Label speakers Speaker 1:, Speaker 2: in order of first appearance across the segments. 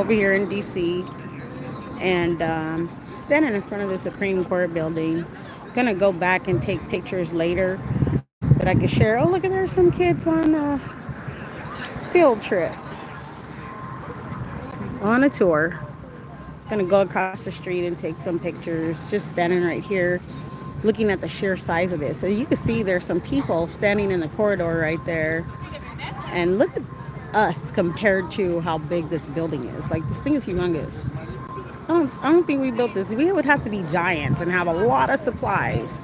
Speaker 1: over here in DC, and standing in front of the Supreme Court building. Gonna go back and take pictures later that I can share. Oh, look at there's some kids on a field trip, on a tour. Gonna go across the street and take some pictures. Just standing right here, looking at the sheer size of it. So you can see there's some people standing in the corridor right there. And look at us compared to how big this building is. Like, this thing is humongous. I don't think we built this. We would have to be giants and have a lot of supplies.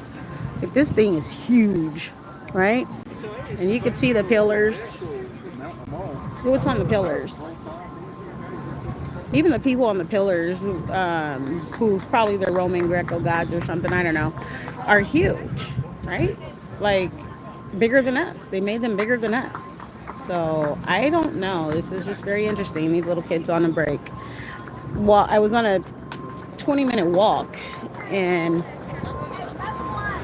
Speaker 1: Like, this thing is huge, right? And you can see the pillars. Look what's on the pillars. Even the people on the pillars, who's probably the Roman Greco gods or something, I don't know, are huge, right? Like, bigger than us. They made them bigger than us. So I don't know. This is just very interesting. These little kids on a break. Well, I was on a 20-minute walk and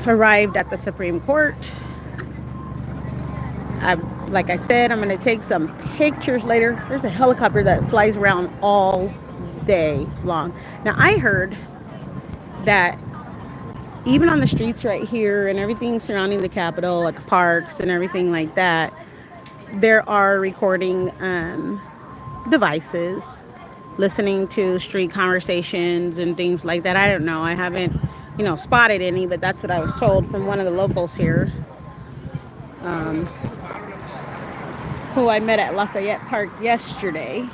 Speaker 1: arrived at the Supreme Court. Like I said, I'm going to take some pictures later. There's a helicopter that flies around all day long. Now, I heard that even on the streets right here and everything surrounding the Capitol, at the parks and everything like that, there are recording devices, listening to street conversations and things like that. I don't know. I haven't, spotted any, but that's what I was told from one of the locals here, um, who I met at Lafayette Park yesterday.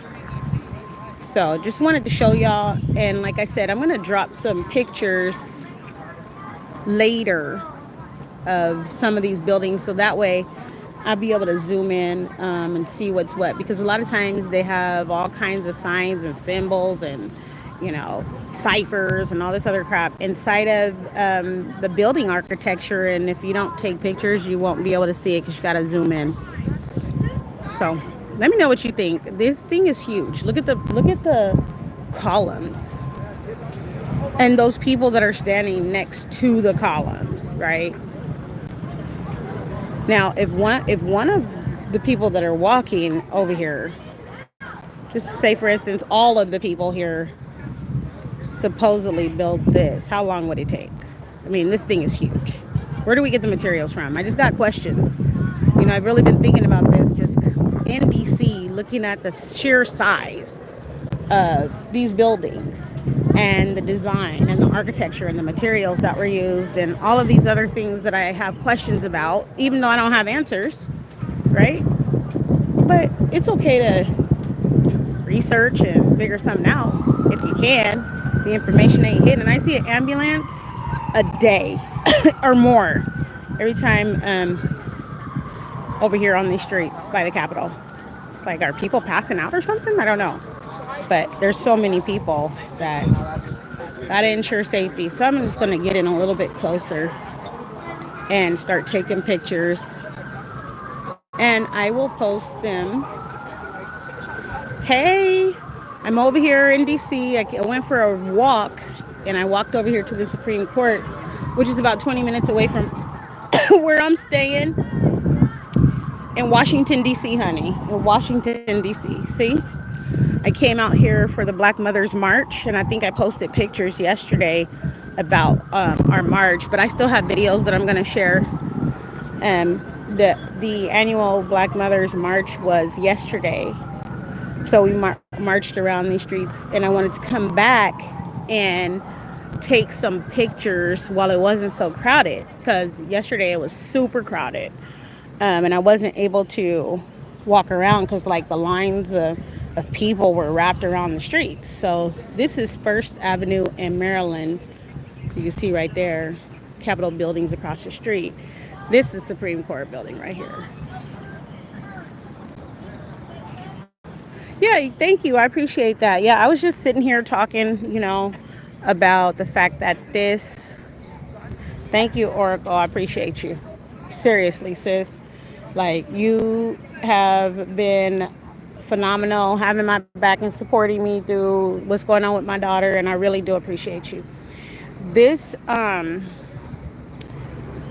Speaker 1: So just wanted to show y'all. And like I said, I'm going to drop some pictures later of some of these buildings, so that way I'll be able to zoom in and see what's what, because a lot of times they have all kinds of signs and symbols and, ciphers and all this other crap inside of the building architecture. And if you don't take pictures, you won't be able to see it because you got to zoom in. So let me know what you think. This thing is huge. Look at the columns and those people that are standing next to the columns, right? Now, if one of the people that are walking over here, just say for instance, all of the people here supposedly built this, how long would it take? I mean, this thing is huge. Where do we get the materials from? I just got questions. I've really been thinking about this just in DC, looking at the sheer size of these buildings and the design and the architecture and the materials that were used and all of these other things that I have questions about, even though I don't have answers, right? But it's okay to research and figure something out if you can. The information ain't hidden. And I see an ambulance a day or more every time over here on these streets by the Capitol. It's like, are people passing out or something? I don't know. But there's so many people that gotta ensure safety. So I'm just gonna get in a little bit closer and start taking pictures, and I will post them. Hey, I'm over here in DC. I went for a walk and I walked over here to the Supreme Court, which is about 20 minutes away from where I'm staying in Washington, D.C., honey. In Washington, D.C. See? I came out here for the Black Mothers March, and I think I posted pictures yesterday about our march, but I still have videos that I'm going to share. The annual Black Mothers March was yesterday, so we marched around these streets, and I wanted to come back and take some pictures while it wasn't so crowded, because yesterday it was super crowded, and I wasn't able to walk around because like the lines of people were wrapped around the streets. So this is First Avenue in Maryland. So you can see right there, Capitol buildings across the street. This is Supreme Court building right here. Yeah, thank you. I appreciate that. Yeah, I was just sitting here talking, about the fact that this. Thank you, Oracle. I appreciate you. Seriously, sis. Like, you have been phenomenal, having my back and supporting me through what's going on with my daughter, and I really do appreciate you. This, I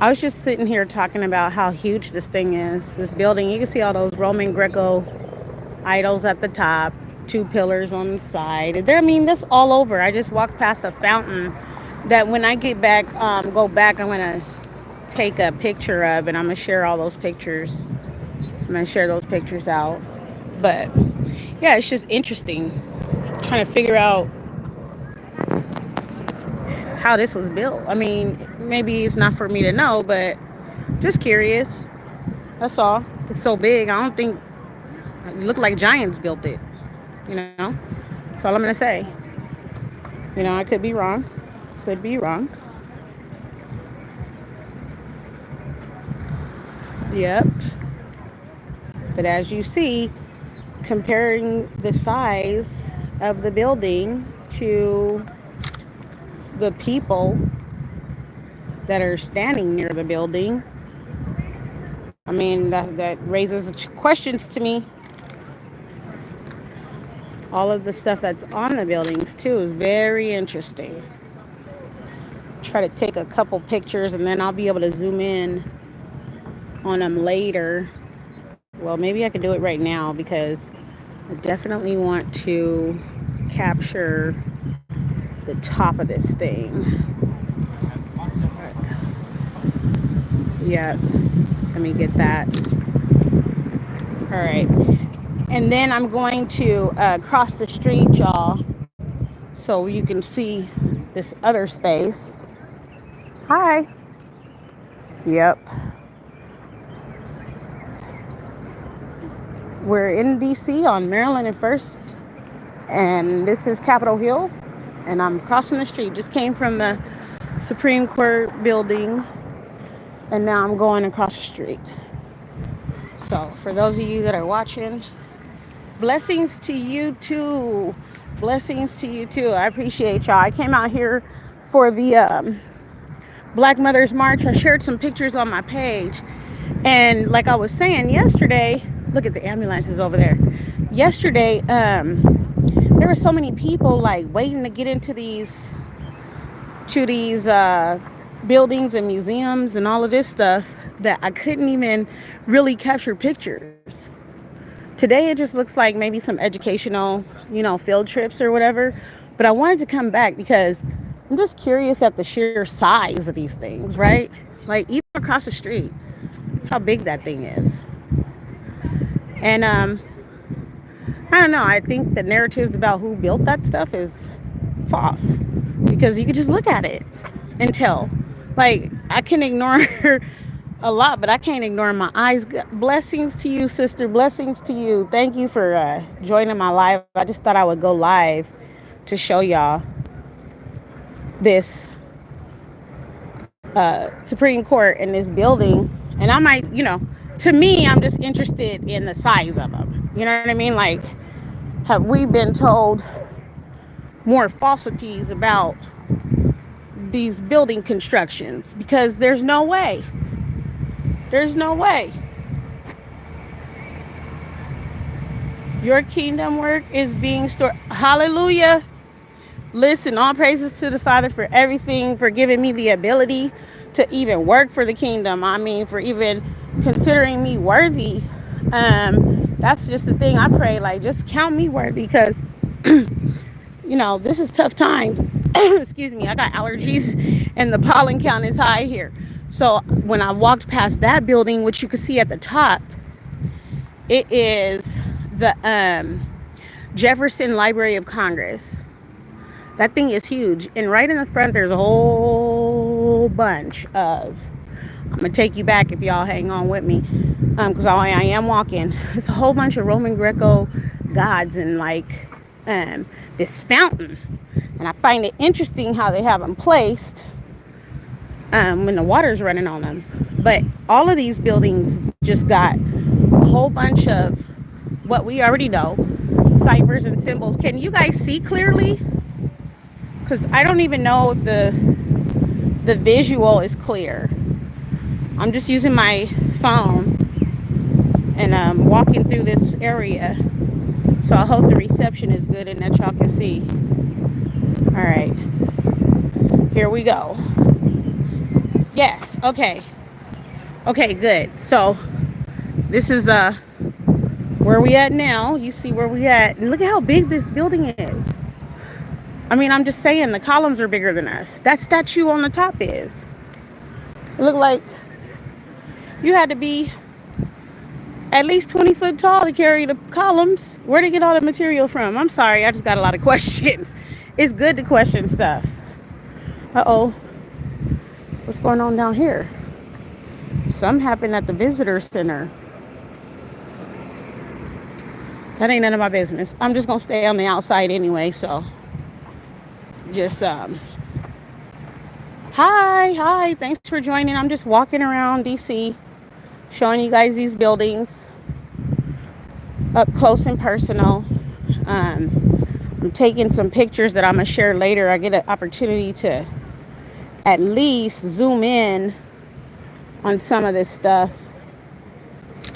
Speaker 1: was just sitting here talking about how huge this thing is, this building. You can see all those Roman Greco idols at the top. two pillars on the side. There, I mean, that's all over. I just walked past a fountain that when I get back, go back, I'm gonna take a picture of, and I'm gonna share all those pictures. I'm gonna share those pictures out. But yeah, it's just interesting trying to figure out how this was built. I mean, maybe it's not for me to know, but just curious. That's all. It's so big. I don't think it looked like giants built it. You know, that's all I'm gonna say. You know, I could be wrong. Could be wrong. Yep. But as you see, comparing the size of the building to the people that are standing near the building, I mean, that raises questions to me. All of the stuff that's on the buildings, too, is very interesting. Try to take a couple pictures and then I'll be able to zoom in on them later. Well, maybe I could do it right now because I definitely want to capture the top of this thing. Yeah, let me get that. All right. And then I'm going to cross the street, y'all, so you can see this other space. Hi. Yep. We're in DC on Maryland and First, and this is Capitol Hill, and I'm crossing the street. Just came from the Supreme Court building, and now I'm going across the street. So for those of you that are watching, blessings to you too. Blessings to you too. I appreciate y'all. I came out here for the Black Mothers March. I shared some pictures on my page, and like I was saying yesterday, look at the ambulances over there. Yesterday, there were so many people like waiting to get into these buildings and museums and all of this stuff that I couldn't even really capture pictures. Today it just looks like maybe some educational, field trips or whatever. But I wanted to come back because I'm just curious at the sheer size of these things, right? Like even across the street, how big that thing is. And I don't know. I think the narratives about who built that stuff is false because you could just look at it and tell. Like I can ignore a lot, but I can't ignore my eyes. Blessings to you, sister. Blessings to you. Thank you for joining my live. I just thought I would go live to show y'all this Supreme Court in this building. And I might, to me, I'm just interested in the size of them. You know what I mean? Like, have we been told more falsities about these building constructions? Because there's no way. There's no way. Your kingdom work is being stored. Hallelujah. Listen, all praises to the Father for everything, for giving me the ability to even work for the kingdom. I mean, for even considering me worthy. That's just the thing I pray, like, just count me worthy because, this is tough times. Excuse me, I got allergies and the pollen count is high here. So when I walked past that building, which you can see at the top, it is the Jefferson Library of Congress. That thing is huge. And right in the front, there's a whole bunch of, I'm going to take you back if y'all hang on with me, because I am walking. It's a whole bunch of Roman Greco gods and like this fountain. And I find it interesting how they have them placed when the water's running on them. But all of these buildings just got a whole bunch of what we already know, ciphers and symbols. Can you guys see clearly? Because I don't even know if the visual is clear. I'm just using my phone and I'm walking through this area. So I hope the reception is good and that y'all can see. All right. Here we go. Yes. Okay. Okay, good. So this is where we at now. You see where we at. And look at how big this building is. I mean, I'm just saying the columns are bigger than us. That statue on the top is. It looked like you had to be at least 20 foot tall to carry the columns. Where did they get all the material from? I'm sorry, I just got a lot of questions. It's good to question stuff. Uh-oh. What's going on down here? Something happened at the visitor center. That ain't none of my business. I'm just gonna stay on the outside anyway, so just hi, thanks for joining. I'm just walking around DC, showing you guys these buildings up close and personal. I'm taking some pictures that I'm gonna share later. I get an opportunity to at least zoom in on some of this stuff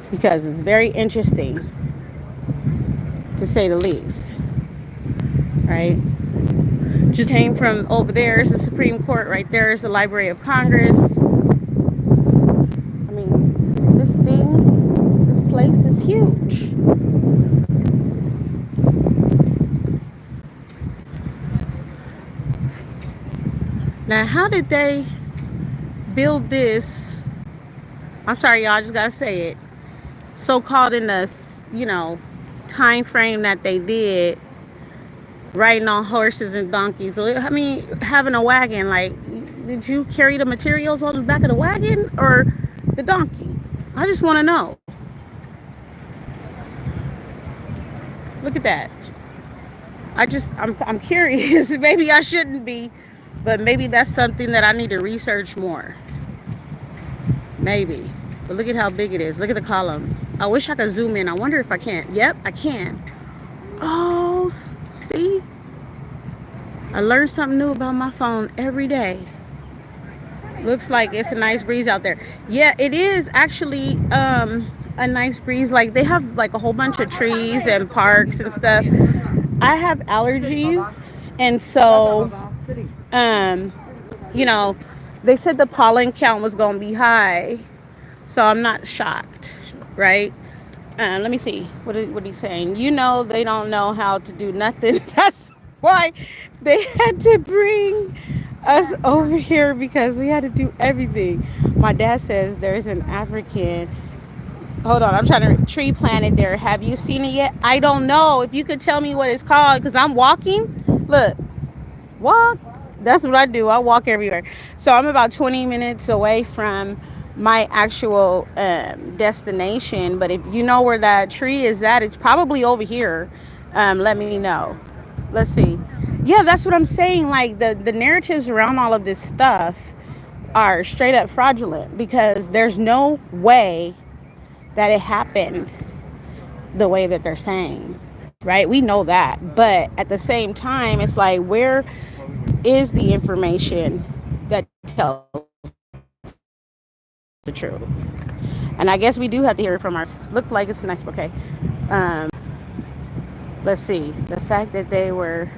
Speaker 1: because it's very interesting, to say the least. Right? Just came from over there is the Supreme Court. Right there is the Library of Congress. I mean, this place is huge. Now, how did they build this? I'm sorry, y'all, I just gotta say it. So-called in the, time frame that they did, riding on horses and donkeys. I mean, having a wagon, like, did you carry the materials on the back of the wagon or the donkey? I just want to know. Look at that. I'm curious. Maybe I shouldn't be, but maybe that's something that I need to research more. Maybe. But look at how big it is. Look at the columns. I wish I could zoom in. I wonder if I can. Yep, I can. Oh, see? I learned something new about my phone every day. Looks like it's a nice breeze out there. Yeah, it is actually a nice breeze. Like, they have like a whole bunch of trees and parks and stuff. I have allergies, and so they said the pollen count was gonna be high, so I'm not shocked, right? Let me see. What he's saying? They don't know how to do nothing. That's why they had to bring us over here, because we had to do everything. My dad says there's an African. Hold on, I'm trying to tree planted there. Have you seen it yet? I don't know. If you could tell me what it's called, because I'm walking. Look, walk. That's what I do. I walk everywhere. So I'm about 20 minutes away from my actual destination. But if you know where that tree is at, it's probably over here. Let me know. Let's see. Yeah, that's what I'm saying. Like, the narratives around all of this stuff are straight up fraudulent, because there's no way that it happened the way that they're saying, right? We know that. But at the same time, it's like, where is the information that tells the truth? And I guess we do have to hear it from our, look like it's a nice bouquet. Let's see, the fact that they were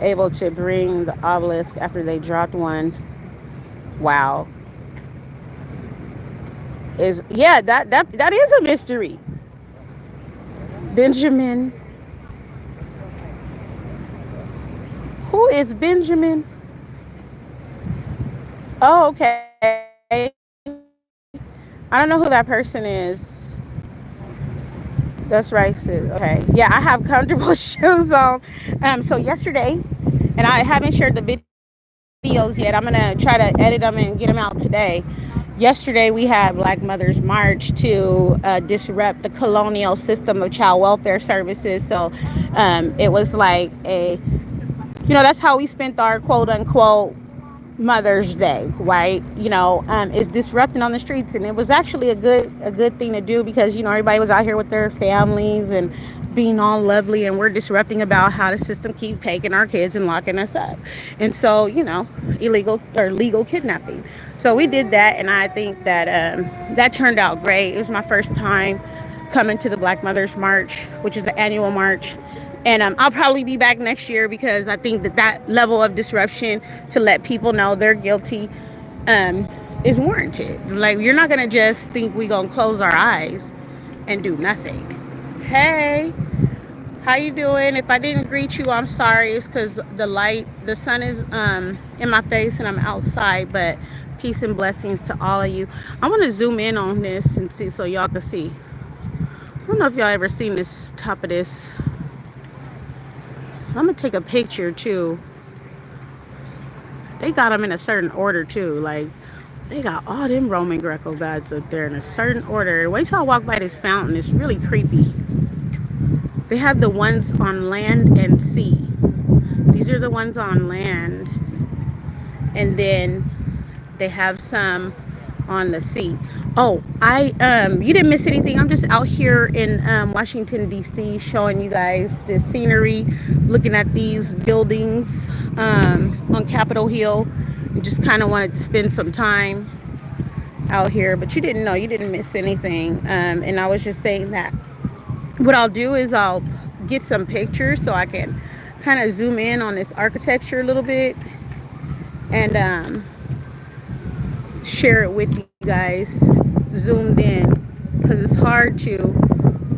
Speaker 1: able to bring the obelisk after they dropped one, wow, is, yeah, that is a mystery. Benjamin. Who is Benjamin? Oh, okay. I don't know who that person is. That's right, sis. Okay. Yeah, I have comfortable shoes on. So yesterday, and I haven't shared the videos yet. I'm gonna try to edit them and get them out today. Yesterday we had Black Mothers March to disrupt the colonial system of child welfare services. So it was like that's how we spent our quote unquote Mother's Day, right? It's disrupting on the streets, and it was actually a good thing to do, because everybody was out here with their families and being all lovely, and we're disrupting about how the system keep taking our kids and locking us up, and so illegal or legal kidnapping. So we did that, and I think that that turned out great. It was my first time coming to the Black Mothers March, which is the annual march. And I'll probably be back next year, because I think that level of disruption, to let people know they're guilty, is warranted. Like, you're not going to just think we're going to close our eyes and do nothing, Hey, how you doing? If I didn't greet you, I'm sorry. It's because the sun is in my face and I'm outside. But peace and blessings to all of you. I want to zoom in on this and see so y'all can see. I don't know if y'all ever seen this top of this. I'm gonna take a picture too. They got them in a certain order too. Like they got all them Roman Greco gods up there in a certain order. Wait till I walk by this fountain. It's really creepy. They have the ones on land and sea. These are the ones on land, and then they have some on the sea. Oh, I you didn't miss anything. I'm just out here in Washington D.C. showing you guys the scenery, looking at these buildings on Capitol Hill. I just kind of wanted to spend some time out here, but you didn't know, you didn't miss anything. And I was just saying that what I'll do is I'll get some pictures so I can kind of zoom in on this architecture a little bit and share it with you guys zoomed in because it's hard to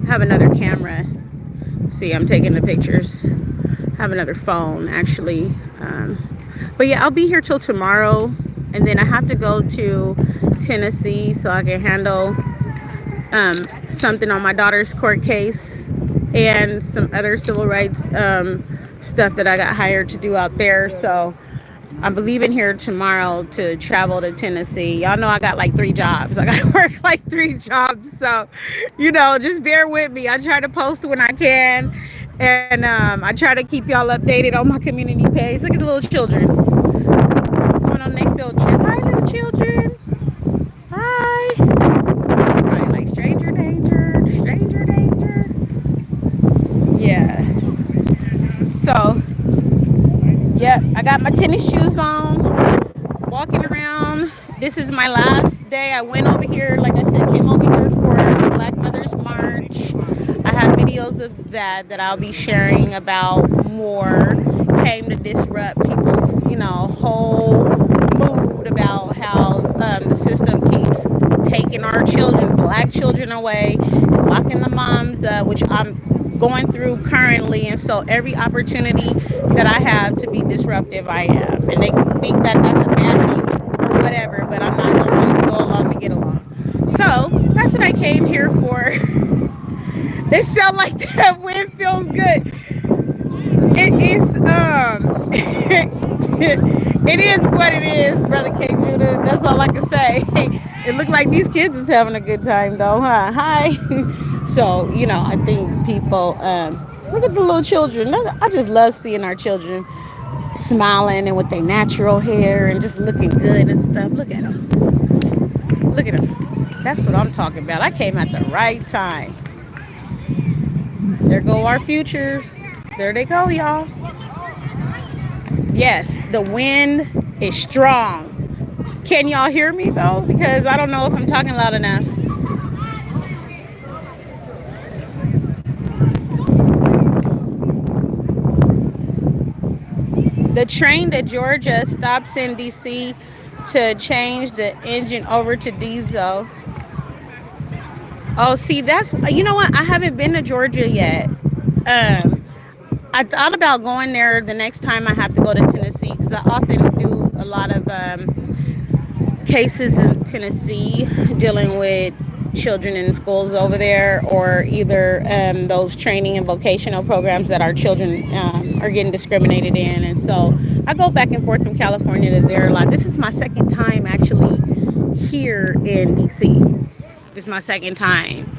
Speaker 1: have another camera. See, I'm taking the pictures. Have another phone actually. But yeah, I'll be here till tomorrow, and then I have to go to Tennessee so I can handle something on my daughter's court case and some other civil rights stuff that I got hired to do out there. So I'm leaving here tomorrow to travel to Tennessee. Y'all know I got like 3 jobs. I got to work like 3 jobs. So, just bear with me. I try to post when I can. And I try to keep y'all updated on my community page. Look at the little children going on their field trip. Hi, little children. Hi. Probably like stranger danger, stranger danger. Yeah. So, yep, I got my tennis shoes on, walking around. This is my last day. I went over here, like I said, came over here for the Black Mothers March. I have videos of that I'll be sharing about more. Came to disrupt people's, whole mood about how the system keeps taking our children, black children away, locking the moms up, which I'm going through currently. And so every opportunity that I have to be disruptive, I am. And they think that that's a bad thing or whatever, but I'm not going to go along to get along. So that's what I came here for. It sounds like that wind feels good. It is it is what it is, Brother K. Judah. That's all I can say. It looked like these kids is having a good time though, huh? Hi. So, I think people look at the little children. I just love seeing our children smiling and with their natural hair and just looking good and stuff. Look at them. Look at them. That's what I'm talking about. I came at the right time. There go our future. There they go, y'all. Yes, the wind is strong. Can y'all hear me though? Because I don't know if I'm talking loud enough. The train to Georgia stops in DC to change the engine over to diesel. Oh, see, you know what? I haven't been to Georgia yet. I thought about going there the next time I have to go to Tennessee because I often do a lot of cases in Tennessee dealing with children in schools over there, or either those training and vocational programs that our children are getting discriminated in. And so I go back and forth from California to there a lot. This is my second time actually here in DC. This is my second time.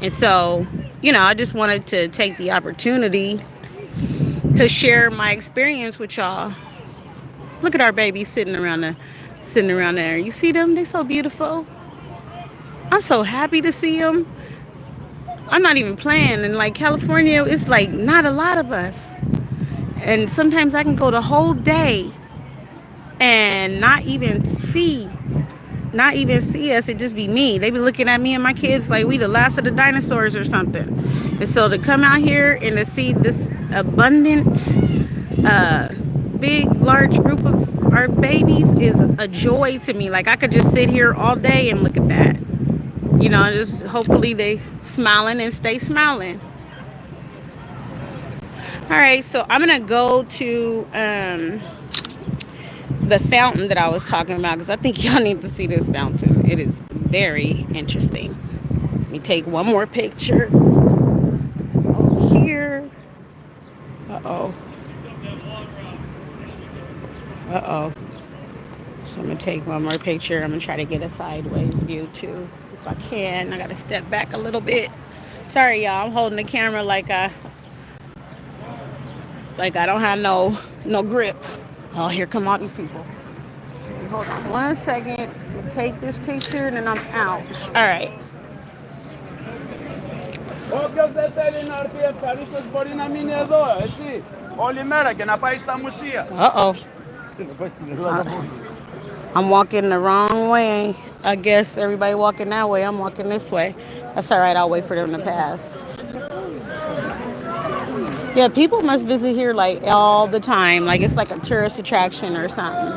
Speaker 1: And so, I just wanted to take the opportunity to share my experience with y'all. Look at our babies sitting around there. You see them? They're so beautiful. I'm so happy to see them. I'm not even playing. And like California, it's like not a lot of us. And sometimes I can go the whole day and not even see us. It just be me. They be looking at me and my kids like we the last of the dinosaurs or something. And so to come out here and to see this abundant, big, large group of our babies is a joy to me. Like I could just sit here all day and look at that. Just hopefully they smiling and stay smiling. All right, so I'm gonna go to the fountain that I was talking about because I think y'all need to see this fountain. It is very interesting. Let me take one more picture here. Uh oh. Uh oh. So I'm gonna take one more picture. I'm gonna try to get a sideways view too, if I can. I gotta step back a little bit. Sorry, y'all. I'm holding the camera like I don't have no grip. Oh, here come all these people. Hold on one second. I'm gonna take this picture and then I'm out. All right.
Speaker 2: Όποιος δεν θέλει να έρθει ευχαρίστως μπορεί να μείνει εδώ, έτσι. Όλη μέρα και να πάει στα μουσεία.
Speaker 1: Uh-oh. I'm walking the wrong way. I guess everybody walking that way. I'm walking this way. That's all right. I'll wait for them to pass. Yeah, people must visit here like all the time. Like it's like a tourist attraction or something.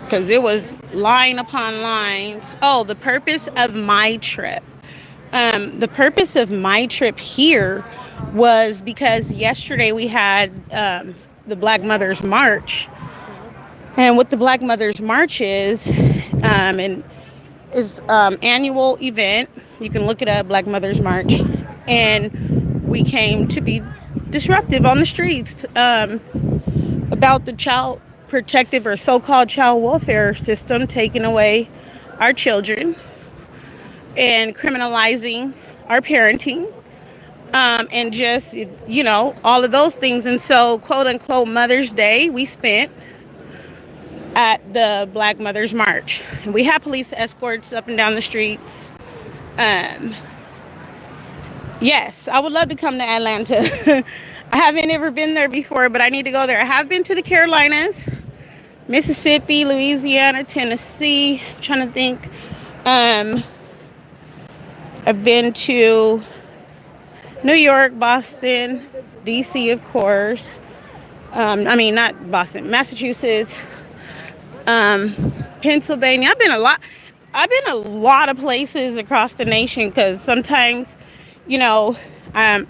Speaker 1: Because it was line upon lines. Oh, the purpose of my trip. The purpose of my trip here was because yesterday we had the Black Mothers March. And what the Black Mothers March and is annual event. You can look it up, Black Mothers March. And we came to be disruptive on the streets about the child protective or so-called child welfare system taking away our children and criminalizing our parenting and just, all of those things. And so, quote unquote, Mother's Day, we spent at the Black Mothers March. We had police escorts up and down the streets. Yes, I would love to come to Atlanta. I haven't ever been there before, but I need to go there. I have been to the Carolinas, Mississippi, Louisiana, Tennessee. I'm trying to think. I've been to New York, Boston, DC, of course. Not Boston, Massachusetts, Pennsylvania. I've been a lot of places across the nation because sometimes, I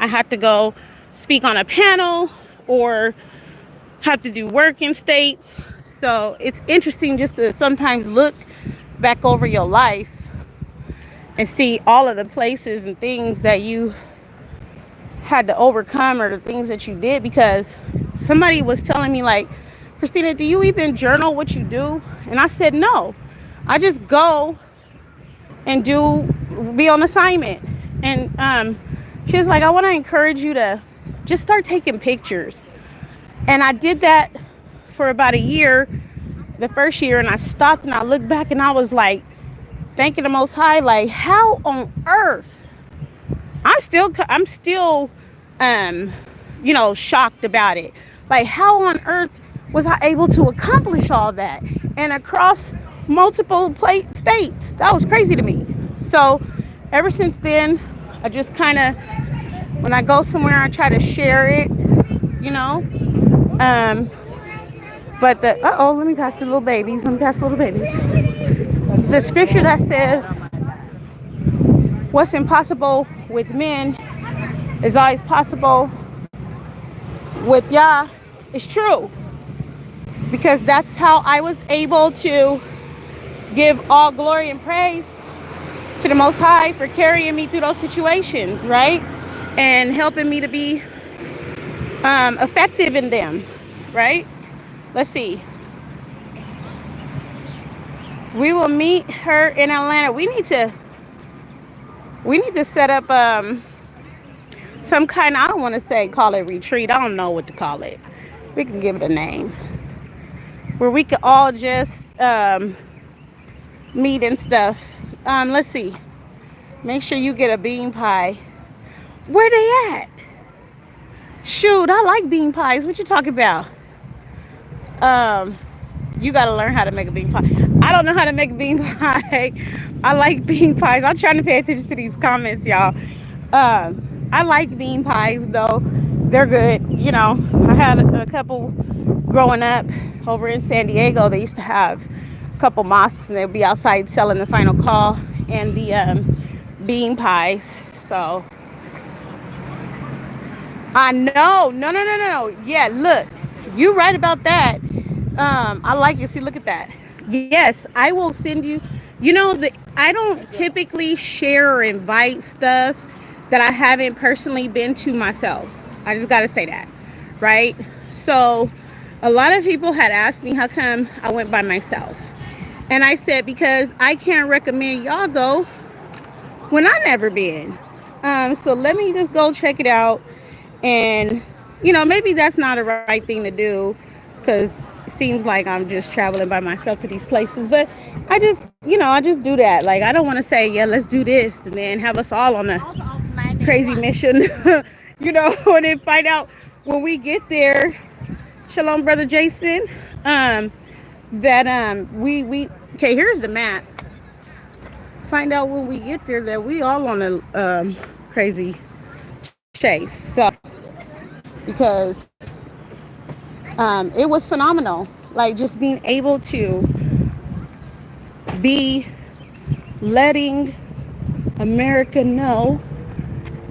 Speaker 1: have to go speak on a panel or have to do work in states. So it's interesting just to sometimes look back over your life and see all of the places and things that you had to overcome or the things that you did, because somebody was telling me like, Christina, do you even journal what you do? And I said, no, I just go and be on assignment. And she was like, I want to encourage you to just start taking pictures. And I did that for about a year, the first year, and I stopped and I looked back and I was like, thanking the Most High, like, how on earth? I'm still shocked about it. Like, how on earth was I able to accomplish all that and across multiple states? That was crazy to me. So ever since then, I just kind of, when I go somewhere, I try to share it, But let me pass the little babies. The scripture that says, what's impossible with men is always possible with Yah, is true. Because that's how I was able to give all glory and praise to the Most High for carrying me through those situations, right? And helping me to be effective in them, right? Let's see. We will meet her in Atlanta. We need to set up some kind of, I don't want to call it retreat. I don't know what to call it. We can give it a name. Where we could all just meet and stuff. Let's see. Make sure you get a bean pie. Where they at? Shoot, I like bean pies. What you talking about? You gotta learn how to make a bean pie. I don't know how to make a bean pie. I like bean pies. I'm trying to pay attention to these comments, y'all. I like bean pies though. They're good. I had a couple growing up over in San Diego. They used to have a couple mosques and they'd be outside selling the final call and the bean pies. So I know. No, no, no, no, no. Yeah, look, you right about that. I like it. See, look at that. Yes, I will send you. You know, I don't typically share or invite stuff that I haven't personally been to myself. I just got to say that, right? So, a lot of people had asked me how come I went by myself, and I said because I can't recommend y'all go when I never been. So let me just go check it out, and maybe that's not the right thing to do, because it seems like I'm just traveling by myself to these places. But I just do that. Like, I don't want to say, yeah, let's do this, and then have us all on a crazy mission, and then find out when we get there. Shalom, brother Jason. Um, that we okay. Here's the map. Find out when we get there that we all on a crazy chase. So because it was phenomenal, like just being able to be letting America know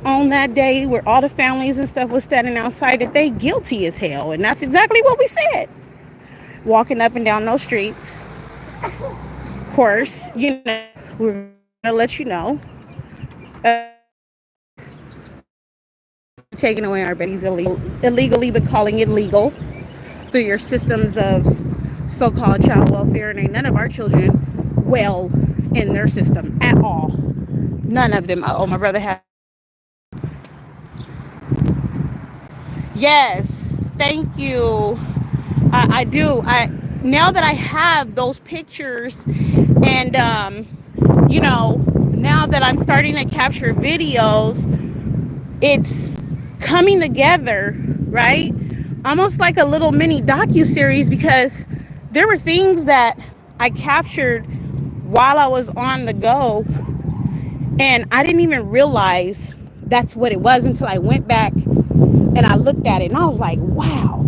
Speaker 1: on that day where all the families and stuff was standing outside that they guilty as hell, and that's exactly what we said. Walking up and down those streets, of course, we're gonna let you know. Taking away our babies illegally, but calling it legal through your systems of so-called child welfare, and ain't none of our children well in their system at all. None of them. Oh, my brother had. Yes, thank you. I do. I Now that I have those pictures, and now that I'm starting to capture videos, it's coming together, right? Almost like a little mini docu-series, because there were things that I captured while I was on the go, and I didn't even realize that's what it was until I went back and I looked at it, and I was like, wow,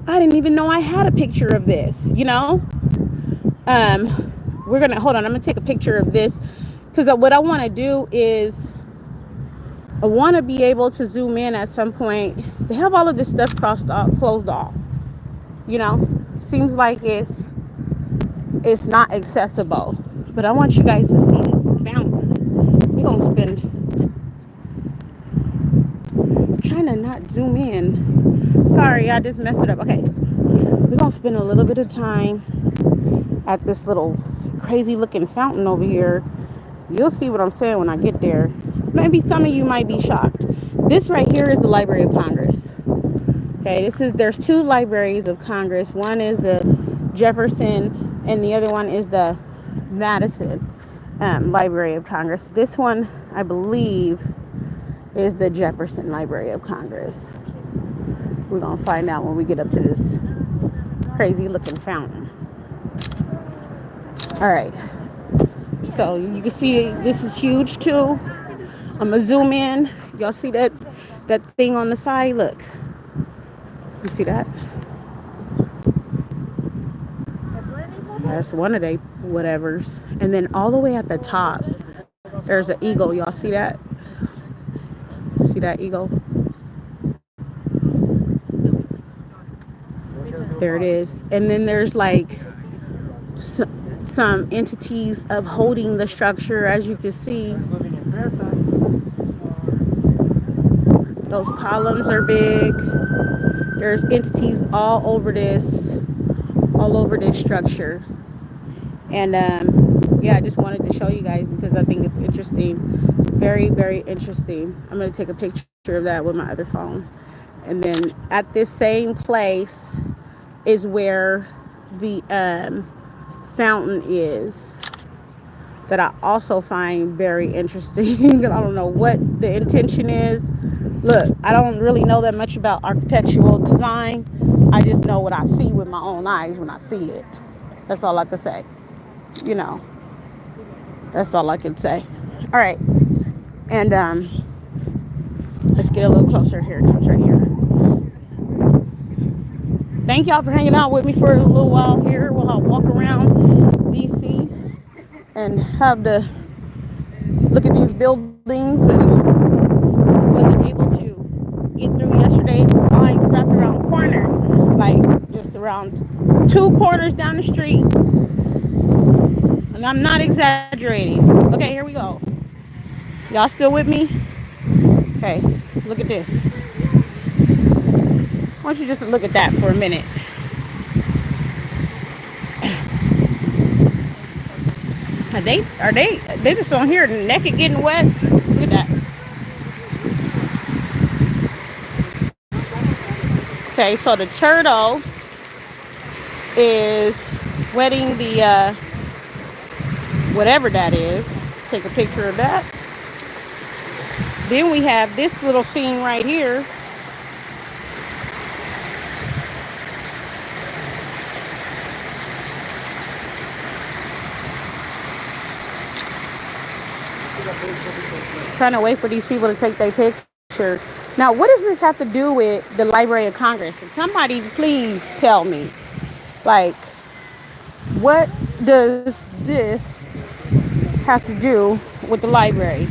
Speaker 1: I didn't even know I had a picture of this. We're gonna hold on, I'm gonna take a picture of this, because what I want to do is I want to be able to zoom in at some point. They have all of this stuff closed off. Seems like it's not accessible. But I want you guys to see this fountain. We're gonna spend trying to not zoom in. Sorry, I just messed it up. Okay, we're gonna spend a little bit of time at this little crazy looking fountain over here. You'll see what I'm saying when I get there. Maybe some of you might be shocked. This right here is the Library of Congress. Okay, there's two Libraries of Congress. One is the Jefferson, and the other one is the Madison Library of Congress. This one, I believe, is the Jefferson Library of Congress. We're gonna find out when we get up to this crazy looking fountain. All right, so you can see this is huge too. I'm gonna zoom in. Y'all see that thing on the side? Look, you see that? That's one of they whatevers. And then all the way at the top, there's an eagle. Y'all see that? See that eagle? There it is. And then there's like some entities upholding the structure, as you can see. Those columns are big. There's entities all over this structure. And yeah, I just wanted to show you guys because I think it's interesting. Very, very interesting. I'm going to take a picture of that with my other phone. And then at this same place is where the fountain is, that I also find very interesting. I don't know what the intention is. Look, I don't really know that much about architectural design. I just know what I see with my own eyes when I see it. That's all I can say. That's all I can say. All right. And let's get a little closer. Here it comes right here. Thank y'all for hanging out with me for a little while here while I walk around DC and have to look at these buildings, and wasn't able to get around 2 corners down the street. And I'm not exaggerating. Okay, here we go. Y'all still with me? Okay, look at this. Why don't you just look at that for a minute? Are they just on here naked getting wet? Look at that. Okay, so the turtle is wetting the whatever that is. Take a picture of that. Then we have this little scene right here. Trying to wait for these people to take their picture. Now, what does this have to do with the Library of Congress? And somebody please tell me, like, what does this have to do with the library?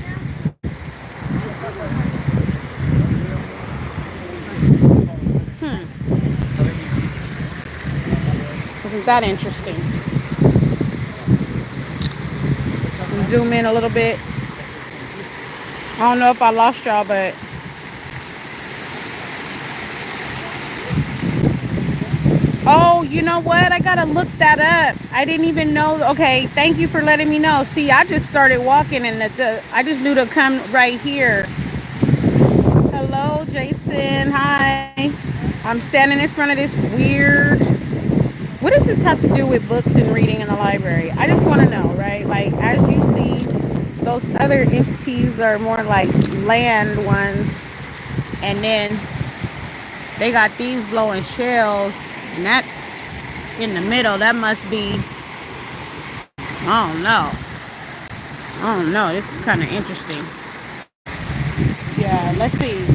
Speaker 1: Isn't that interesting? Zoom in a little bit. I don't know if I lost y'all, but oh, you know what? I gotta look that up. I didn't even know. Okay, thank you for letting me know. See, I just started walking, and I just knew to come right here. Hello, Jason. Hi. I'm standing in front of this weird. What does this have to do with books and reading in the library? I just want to know, right? Like, as you see, those other entities are more like land ones, and then they got these blowing shells, and that in the middle, that must be, I don't know. I don't know. This is kind of interesting. Yeah, let's see.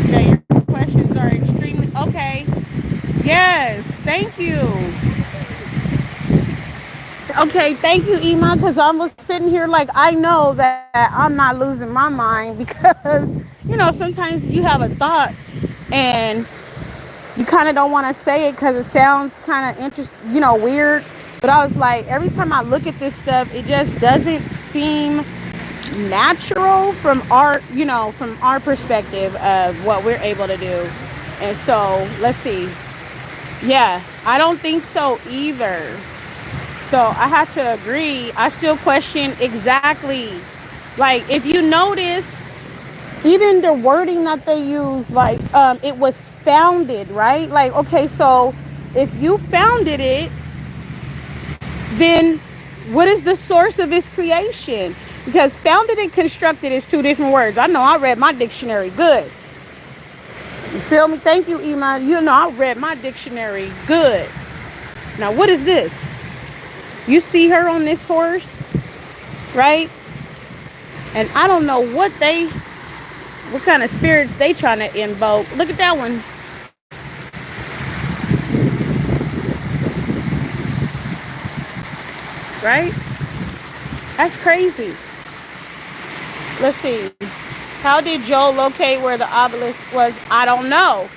Speaker 1: Okay, your questions are extremely okay. Yes, thank you. Okay, thank you, Ima, because I was sitting here like I know that I'm not losing my mind because, sometimes you have a thought and you kind of don't want to say it because it sounds kind of interesting, weird. But I was like, every time I look at this stuff, it just doesn't seem natural from our perspective of what we're able to do. And so, let's see. Yeah, I don't think so either. So I have to agree. I still question exactly. Like, if you notice, even the wording that they use, like, it was founded, right? Like, okay, so if you founded it, then what is the source of its creation? Because founded and constructed is two different words. I know I read my dictionary good. You feel me? Thank you, Iman. I read my dictionary good. Now, what is this? You see her on this horse, right? And I don't know what kind of spirits they trying to invoke. Look at that one. Right? That's crazy. Let's see. How did Joe locate where the obelisk was? I don't know.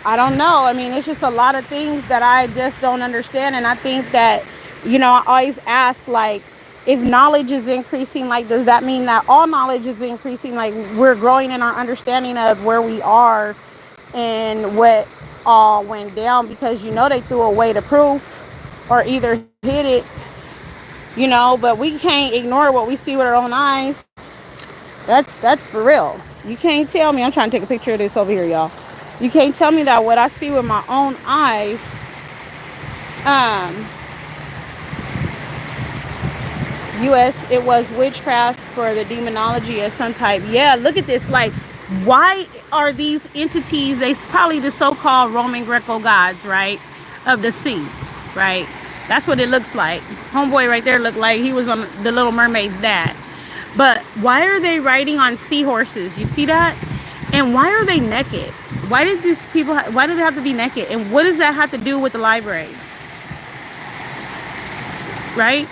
Speaker 1: I mean, it's just a lot of things that I just don't understand. And I think that, I always ask, like, if knowledge is increasing, like, does that mean that all knowledge is increasing? Like, we're growing in our understanding of where we are and what all went down, because, they threw away the proof or either hid it, but we can't ignore what we see with our own eyes. That's for real. You can't tell me. I'm trying to take a picture of this over here, y'all. You can't tell me that what I see with my own eyes, it was witchcraft for the demonology of some type. Yeah, look at this. Like, why are these entities, they probably the so-called Roman Greco gods, right, of the sea, right? That's what it looks like. Homeboy right there looked like he was on the Little Mermaid's dad. But why are they riding on seahorses? You see that? And why are they naked? Why do they have to be naked? And what does that have to do with the library? Right?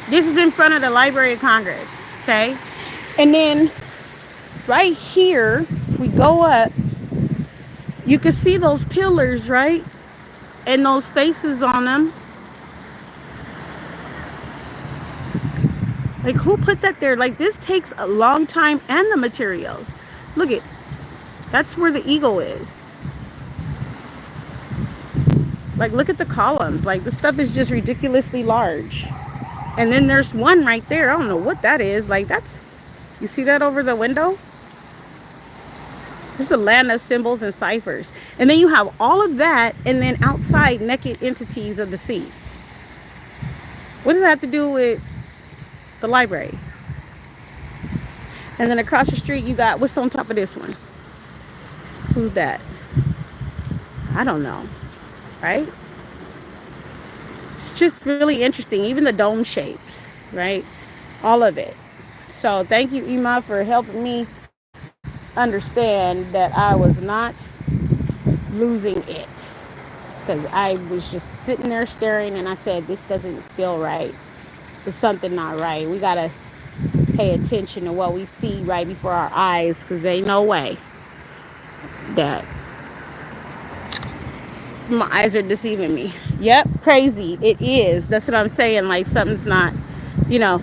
Speaker 1: This is in front of the Library of Congress, okay? And then right here, if we go up, You can see those pillars, right? And those faces on them. Like, who put that there? Like, this takes a long time and the materials. Look at, that's where the eagle is. Like, look at the columns. Like, the stuff is just ridiculously large. And then there's one right there. I don't know what that is. Like, that's, you see that over the window? This is the land of symbols and ciphers. And then you have all of that, and then outside, naked entities of the sea. What does that have to do with the library? And then across the street, you got, what's on top of this one? Who's that? I don't know, right? It's just really interesting. Even the dome shapes, right? All of it. So thank you, Ima, for helping me understand that I was not losing it. Because I was just sitting there staring and I said, this doesn't feel right. There's something not right. We got to pay attention to what we see right before our eyes, because there ain't no way that my eyes are deceiving me. Yep, crazy. It is. That's what I'm saying. Like, something's not, you know.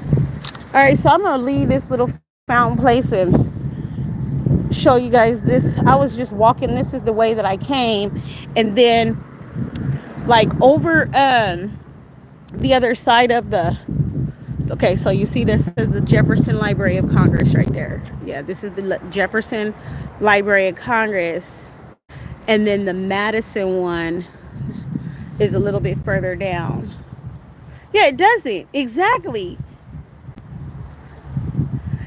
Speaker 1: All right, so I'm going to leave this little fountain place and show you guys this. I was just walking. This is the way that I came. And then, like, over the other side of the, okay, so you see this is the Jefferson Library of Congress right there. Yeah, this is the Jefferson Library of Congress. And then the Madison one is a little bit further down. Yeah, it doesn't. Exactly.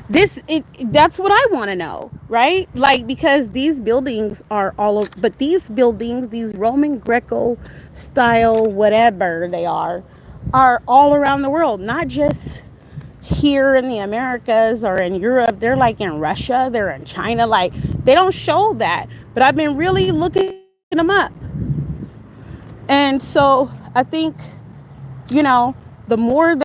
Speaker 1: That's what I want to know, right? Like, because these buildings are all over, but these buildings, these Roman Greco style, whatever they are all around the world, not just here in the Americas or in Europe. They're like in Russia, they're in China. Like, they don't show that, but I've been really looking them up. And so I think, the more that